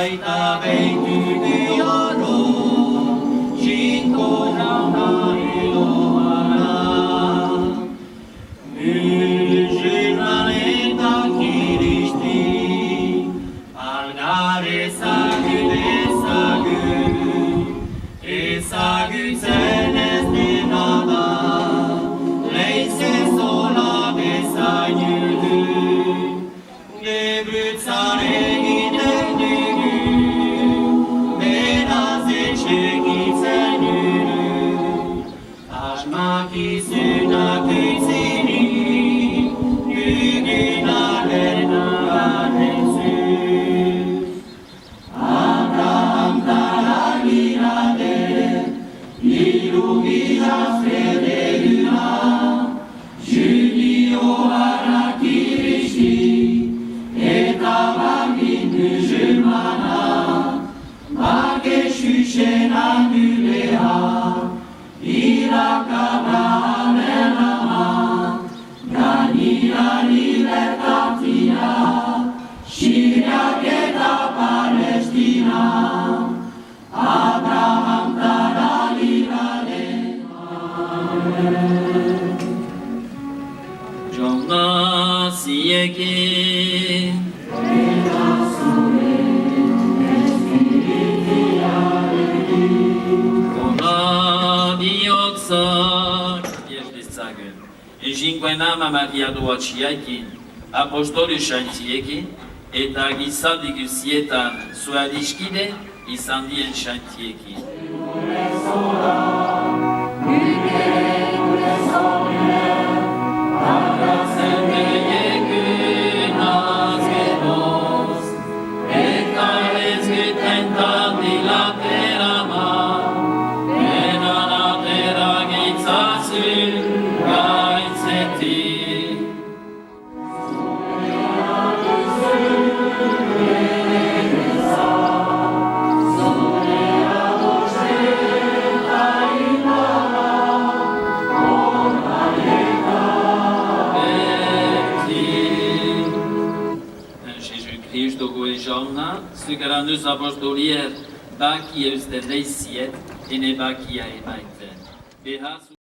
Aita veitu dioro, shinko nauna eloana. Musulmaneta kiristi, algare sagu zenes de nada, leise sola besaiulu, gebrutzare giten dugu, beraz etxegitzen uru, asmakizunak utzini, dugunaren arenzu. Abraham taragirade, iluminas fredeguna, Judio harakiristi, eta bangin musulmana, bake xuxenan duleha, Irak Abraham erama, Ganira libertatia, Syriak eta Palestina, Abraham taralirale. Jonna sieki Ona dioksa Jeśli sagen Cinque nama Maria Duaciaki Apostoli Shantieki Eta gisadik sietan suadişkide İsandien Shantieki Sugeranus apostolier, baki eustendeisiet, ene bakia emaiten.